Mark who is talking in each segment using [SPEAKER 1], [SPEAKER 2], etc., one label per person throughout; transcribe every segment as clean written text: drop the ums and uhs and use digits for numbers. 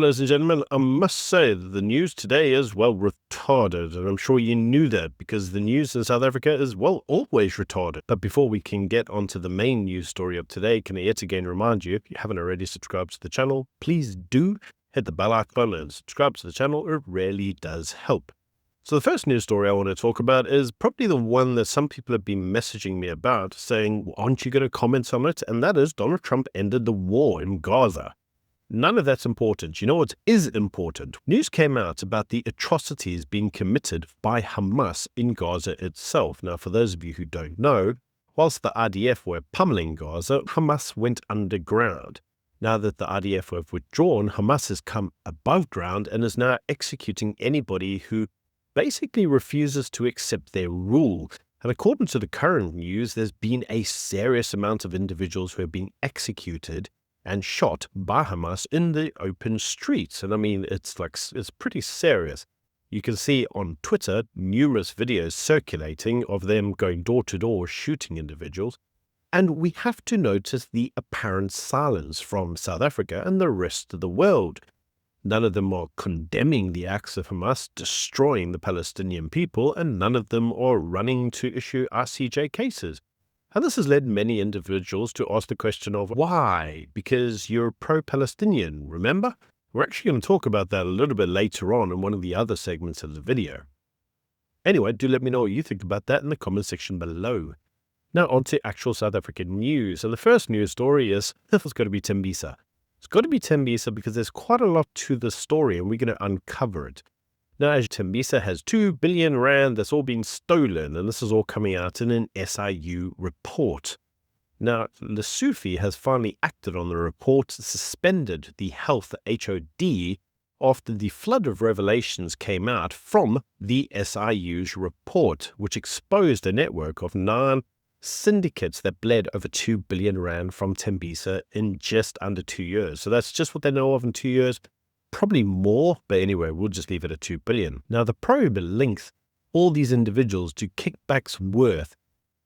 [SPEAKER 1] Ladies and gentlemen, I must say that the news today is, well, retarded, and I'm sure you knew that because the news in South Africa is, well, always retarded. But before we can get onto the main news story of today, can I yet again remind you, if you haven't already subscribed to the channel, please do hit the bell icon and subscribe to the channel. It really does help. So the first news story I want to talk about is probably the one that some people have been messaging me about, saying, well, aren't you going to comment on it? And that is Donald Trump ended the war in Gaza. None of that's important. You know what is important? News came out about the atrocities being committed by Hamas in Gaza itself. Now, for those of you who don't know, whilst the IDF were pummeling Gaza, Hamas went underground. Now that the IDF have withdrawn, Hamas has come above ground and is now executing anybody who basically refuses to accept their rule. And according to the current news, there's been a serious amount of individuals who have been executed and shot by Hamas in the open streets. And I mean, it's pretty serious. You can see on Twitter numerous videos circulating of them going door to door shooting individuals. And we have to notice the apparent silence from South Africa and the rest of the world. None of them are condemning the acts of Hamas destroying the Palestinian people, and none of them are running to issue ICJ cases. And this has led many individuals to ask the question of why? Because you're pro-Palestinian, remember? We're actually going to talk about that a little bit later on in one of the other segments of the video. Anyway, do let me know what you think about that in the comment section below. Now on to actual South African news. And the first news story is, it's got to be Tembisa. It's got to be Tembisa because there's quite a lot to the story and we're going to uncover it. Now, as Tembisa has 2 billion rand that's all been stolen, and this is all coming out in an SIU report. Now, Lesotho has finally acted on the report, suspended the health HOD after the flood of revelations came out from the SIU's report, which exposed a network of 9 syndicates that bled over 2 billion rand from Tembisa in just under 2 years. So that's just what they know of in 2 years. Probably more, but anyway, we'll just leave it at 2 billion. Now, the probe links all these individuals to kickbacks worth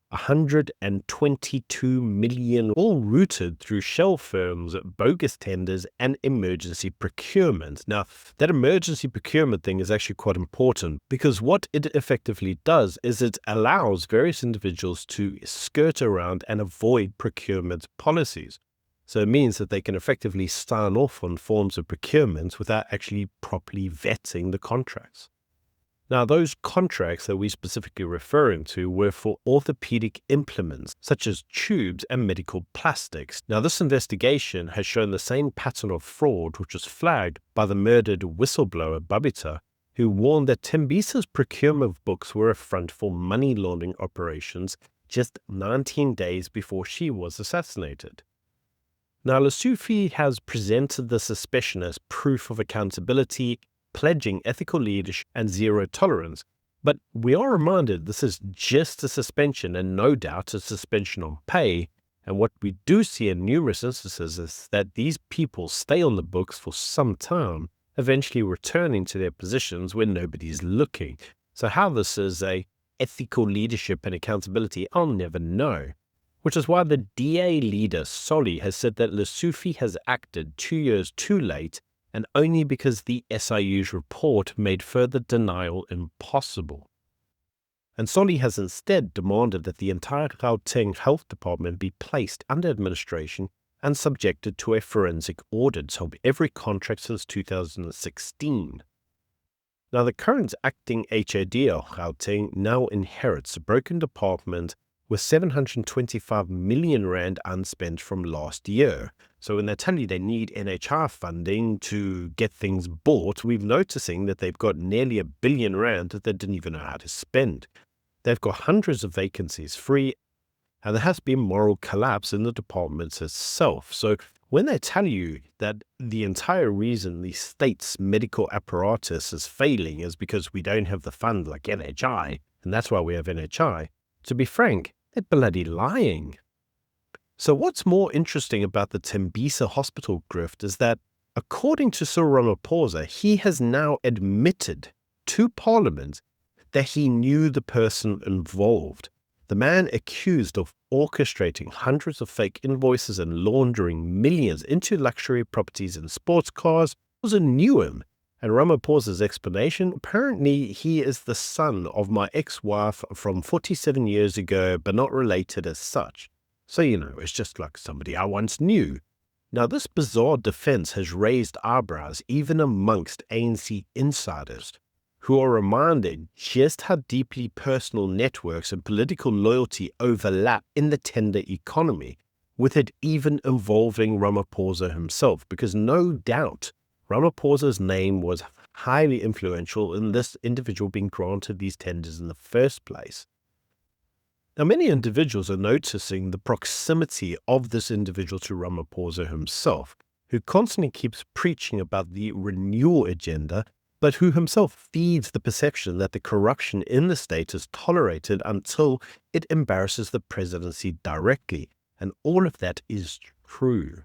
[SPEAKER 1] 122 million, all routed through shell firms, bogus tenders, and emergency procurement. Now, that emergency procurement thing is actually quite important because what it effectively does is it allows various individuals to skirt around and avoid procurement policies. So it means that they can effectively sign off on forms of procurement without actually properly vetting the contracts. Now, those contracts that we're specifically referring to were for orthopedic implements, such as tubes and medical plastics. Now, this investigation has shown the same pattern of fraud which was flagged by the murdered whistleblower Babita, who warned that Tembisa's procurement books were a front for money laundering operations just 19 days before she was assassinated. Now, Lesotho has presented the suspicion as proof of accountability, pledging ethical leadership and zero tolerance. But we are reminded this is just a suspension and no doubt a suspension on pay. And what we do see in numerous instances is that these people stay on the books for some time, eventually returning to their positions when nobody's looking. So how this is a ethical leadership and accountability, I'll never know. Which is why the DA leader, Solly, has said that Lesotho has acted 2 years too late and only because the SIU's report made further denial impossible. And Solly has instead demanded that the entire Gauteng Health Department be placed under administration and subjected to a forensic audit of every contract since 2016. Now, the current acting HOD of Gauteng now inherits a broken department with 725 million rand unspent from last year. So when they tell you they need NHR funding to get things bought, we're noticing that they've got nearly 1 billion rand that they didn't even know how to spend. They've got hundreds of vacancies free, and there has been moral collapse in the department itself. So when they tell you that the entire reason the state's medical apparatus is failing is because we don't have the fund like NHI, and that's why we have NHI, to be frank, they're bloody lying. So what's more interesting about the Tembisa hospital grift is that, according to Cyril Ramaphosa, he has now admitted to Parliament that he knew the person involved. The man accused of orchestrating hundreds of fake invoices and laundering millions into luxury properties and sports cars Ramaphosa knew him. And Ramaphosa's explanation, apparently he is the son of my ex-wife from 47 years ago, but not related as such. So, it's just like somebody I once knew. Now, this bizarre defense has raised eyebrows even amongst ANC insiders, who are reminded just how deeply personal networks and political loyalty overlap in the tender economy, with it even involving Ramaphosa himself, because no doubt Ramaphosa's name was highly influential in this individual being granted these tenders in the first place. Now, many individuals are noticing the proximity of this individual to Ramaphosa himself, who constantly keeps preaching about the renewal agenda, but who himself feeds the perception that the corruption in the state is tolerated until it embarrasses the presidency directly. And all of that is true.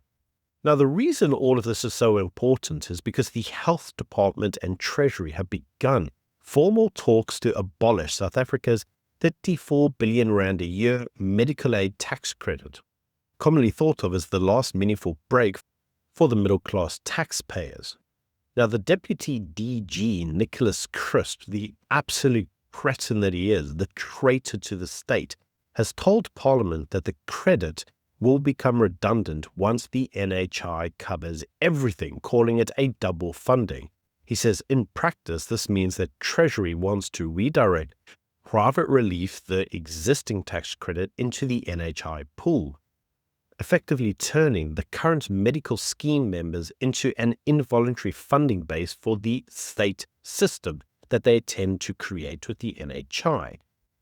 [SPEAKER 1] Now, the reason all of this is so important is because the Health Department and Treasury have begun formal talks to abolish South Africa's 34 billion rand a year medical aid tax credit, commonly thought of as the last meaningful break for the middle-class taxpayers. Now, the Deputy DG, Nicholas Crisp, the absolute cretin that he is, the traitor to the state, has told Parliament that the credit will become redundant once the NHI covers everything, calling it a double funding. He says in practice, this means that Treasury wants to redirect private relief, the existing tax credit, into the NHI pool, effectively turning the current medical scheme members into an involuntary funding base for the state system that they tend to create with the NHI.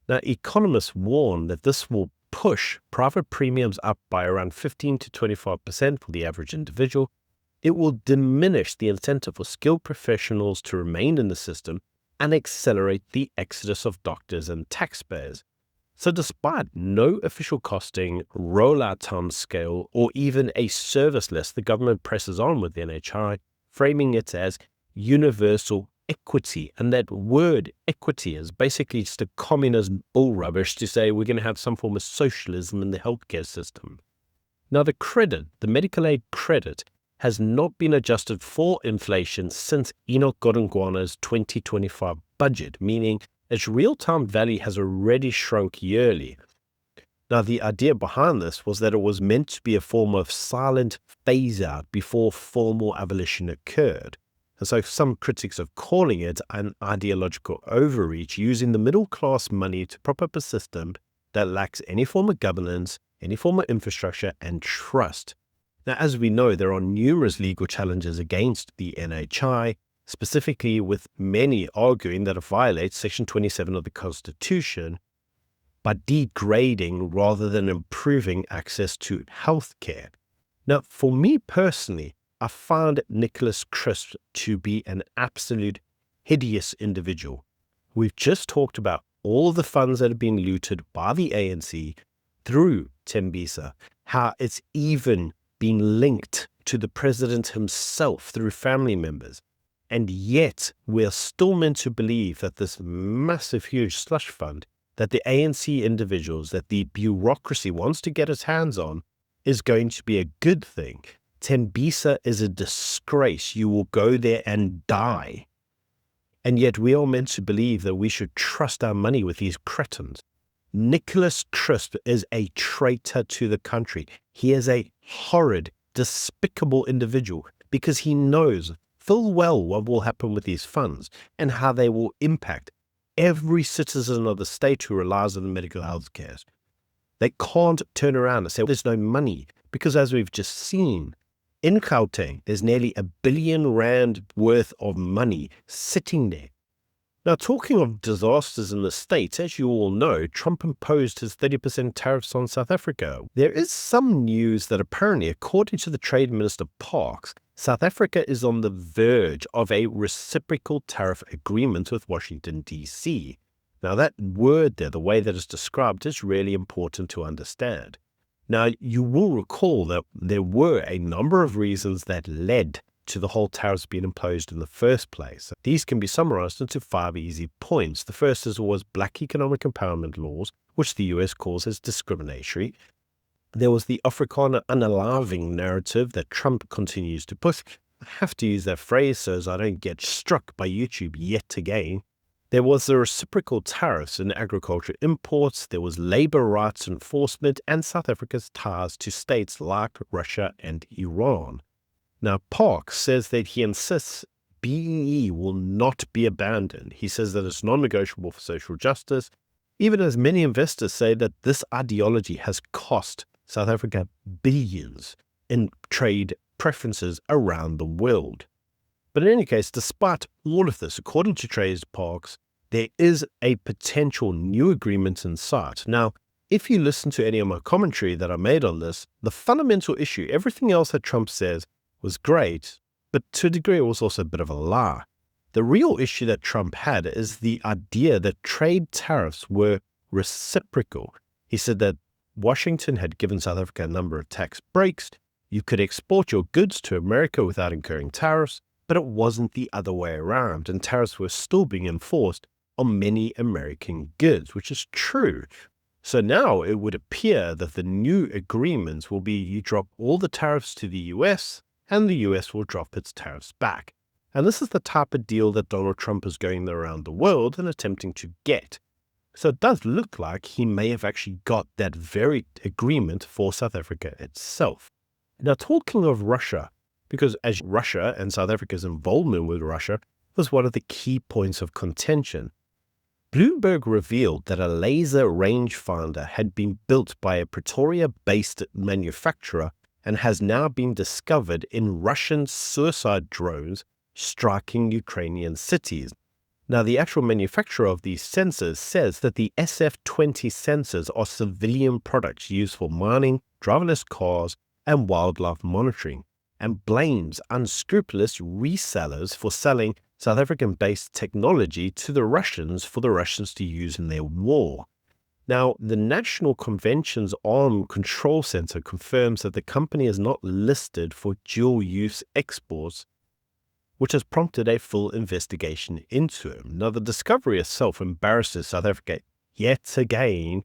[SPEAKER 1] Now, economists warn that this will push private premiums up by around 15 to 25% for the average individual. It will diminish the incentive for skilled professionals to remain in the system and accelerate the exodus of doctors and taxpayers. So despite no official costing, rollout time scale, or even a service list, the government presses on with the NHI, framing it as universal equity. And that word equity is basically just a communist bull rubbish to say we're going to have some form of socialism in the healthcare system. Now, the credit, the medical aid credit, has not been adjusted for inflation since Enoch Godongwana's 2025 budget, meaning its real-time value has already shrunk yearly. Now, the idea behind this was that it was meant to be a form of silent phase-out before formal abolition occurred. And so some critics are calling it an ideological overreach, using the middle-class money to prop up a system that lacks any form of governance, any form of infrastructure, and trust. Now, as we know, there are numerous legal challenges against the NHI, specifically with many arguing that it violates Section 27 of the Constitution by degrading rather than improving access to health care. Now, for me personally, I found Nicholas Crisp to be an absolute hideous individual. We've just talked about all the funds that have been looted by the ANC through Tembisa, how it's even been linked to the president himself through family members. And yet we're still meant to believe that this massive, huge slush fund that the ANC individuals, that the bureaucracy wants to get its hands on, is going to be a good thing. Tembisa is a disgrace. You will go there and die. And yet we are meant to believe that we should trust our money with these cretins. Nicholas Crisp is a traitor to the country. He is a horrid, despicable individual because he knows full well what will happen with these funds and how they will impact every citizen of the state who relies on the medical health care. They can't turn around and say, there's no money, because as we've just seen, in Gauteng, there's nearly R1 billion worth of money sitting there. Now, talking of disasters in the States, as you all know, Trump imposed his 30% tariffs on South Africa. There is some news that apparently, according to the Trade Minister Parks, South Africa is on the verge of a reciprocal tariff agreement with Washington, D.C. Now, that word there, the way that it's described, is really important to understand. Now, you will recall that there were a number of reasons that led to the whole tariffs being imposed in the first place. These can be summarized into 5 easy points. The first was black economic empowerment laws, which the US calls as discriminatory. There was the Afrikaner unaliving narrative that Trump continues to push, I have to use that phrase so as I don't get struck by YouTube yet again. There was the reciprocal tariffs in agriculture imports, there was labor rights enforcement, and South Africa's ties to states like Russia and Iran. Now, Park says that he insists BEE will not be abandoned. He says that it's non-negotiable for social justice, even as many investors say that this ideology has cost South Africa billions in trade preferences around the world. But in any case, despite all of this, according to Trade Parks, there is a potential new agreement in sight. Now, if you listen to any of my commentary that I made on this, the fundamental issue, everything else that Trump says was great, but to a degree it was also a bit of a lie. The real issue that Trump had is the idea that trade tariffs were reciprocal. He said that Washington had given South Africa a number of tax breaks. You could export your goods to America without incurring tariffs, but it wasn't the other way around, and tariffs were still being enforced on many American goods, which is true. So now it would appear that the new agreements will be you drop all the tariffs to the US, and the US will drop its tariffs back. And this is the type of deal that Donald Trump is going around the world and attempting to get. So it does look like he may have actually got that very agreement for South Africa itself. Now, talking of Russia, because as Russia and South Africa's involvement with Russia was one of the key points of contention, Bloomberg revealed that a laser rangefinder had been built by a Pretoria-based manufacturer and has now been discovered in Russian suicide drones striking Ukrainian cities. Now, the actual manufacturer of these sensors says that the SF-20 sensors are civilian products used for mining, driverless cars, and wildlife monitoring, and blames unscrupulous resellers for selling South African-based technology to the Russians for the Russians to use in their war. Now, the National Convention's Arm Control Center confirms that the company is not listed for dual-use exports, which has prompted a full investigation into it. Now, the discovery itself embarrasses South Africa yet again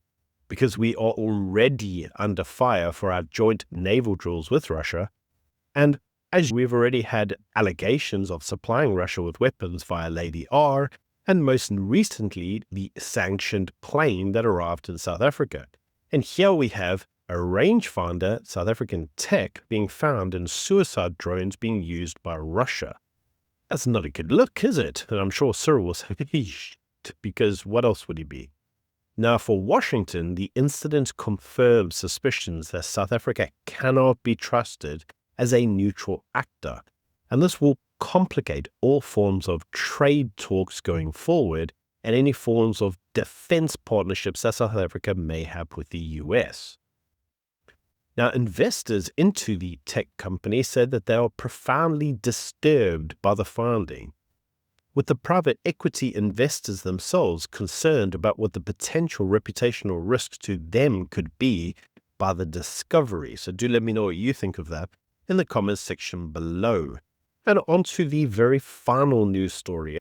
[SPEAKER 1] because we are already under fire for our joint naval drills with Russia, and as we've already had allegations of supplying Russia with weapons via Lady R, and most recently, the sanctioned plane that arrived in South Africa. And here we have a rangefinder, South African tech, being found in suicide drones being used by Russia. That's not a good look, is it? And I'm sure Cyril will say, because what else would he be? Now, for Washington, the incident confirms suspicions that South Africa cannot be trusted as a neutral actor, and this will complicate all forms of trade talks going forward and any forms of defense partnerships that South Africa may have with the US. Now, investors into the tech company said that they are profoundly disturbed by the finding, with the private equity investors themselves concerned about what the potential reputational risks to them could be by the discovery. So do let me know what you think of that in the comments section below. And on to the very final news story.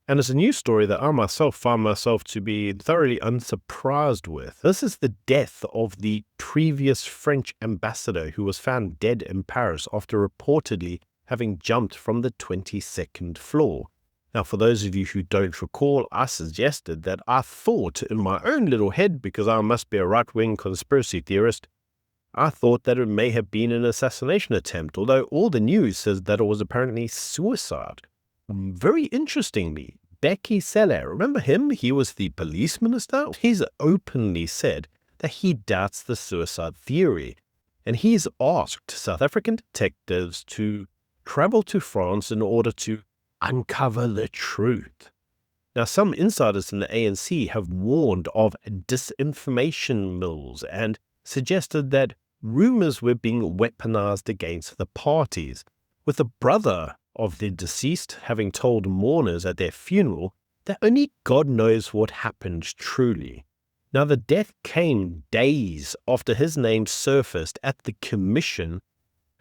[SPEAKER 1] And it's a news story that I myself found myself to be thoroughly unsurprised with. This is the death of the previous French ambassador who was found dead in Paris after reportedly having jumped from the 22nd floor. Now, for those of you who don't recall, I suggested that I thought in my own little head, because I must be a right-wing conspiracy theorist, I thought that it may have been an assassination attempt, although all the news says that it was apparently suicide. Very interestingly, Becky Seller, remember him? He was the police minister. He's openly said that he doubts the suicide theory, and he's asked South African detectives to travel to France in order to uncover the truth. Now, some insiders in the ANC have warned of disinformation mills and suggested that rumors were being weaponized against the parties, with the brother of the deceased having told mourners at their funeral that only God knows what happened truly. Now, the death came days after his name surfaced at the commission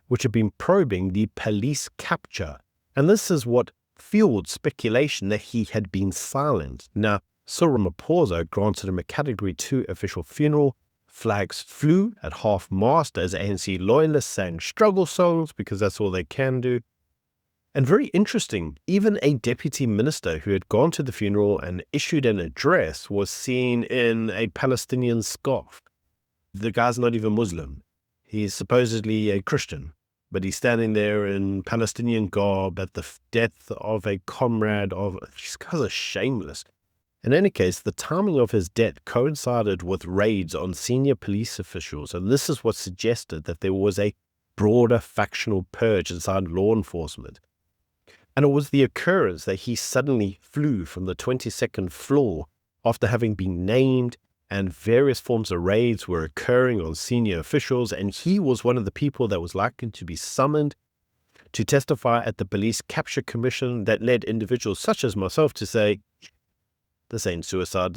[SPEAKER 1] which had been probing the police capture, and this is what fueled speculation that he had been silent. Now, Cyril Ramaphosa granted him a Category 2 official funeral. Flags flew at half-mast as ANC loyalists sang struggle songs because that's all they can do. And very interesting, even a deputy minister who had gone to the funeral and issued an address was seen in a Palestinian scarf. The guy's not even Muslim. He's supposedly a Christian, but he's standing there in Palestinian garb at the death of a comrade of... These guys are shameless. In any case, the timing of his death coincided with raids on senior police officials, and this is what suggested that there was a broader factional purge inside law enforcement. And it was the occurrence that he suddenly flew from the 22nd floor after having been named, and various forms of raids were occurring on senior officials, and he was one of the people that was likely to be summoned to testify at the police capture commission that led individuals such as myself to say, this ain't suicide.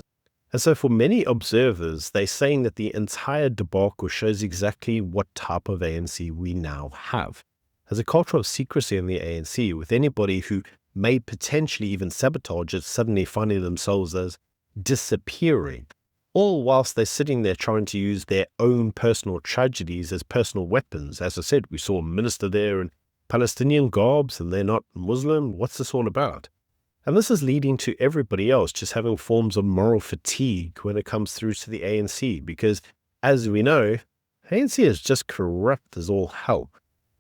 [SPEAKER 1] And so for many observers, they're saying that the entire debacle shows exactly what type of ANC we now have. There's a culture of secrecy in the ANC, with anybody who may potentially even sabotage it suddenly finding themselves as disappearing, all whilst they're sitting there trying to use their own personal tragedies as personal weapons. As I said, we saw a minister there in Palestinian garbs and they're not Muslim. What's this all about? And this is leading to everybody else just having forms of moral fatigue when it comes through to the ANC, because as we know, ANC is just corrupt as all hell.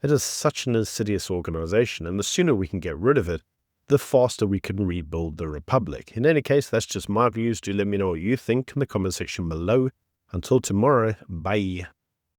[SPEAKER 1] It is such an insidious organization, and the sooner we can get rid of it, the faster we can rebuild the republic. In any case, that's just my views. Do let me know what you think in the comment section below. Until tomorrow, bye.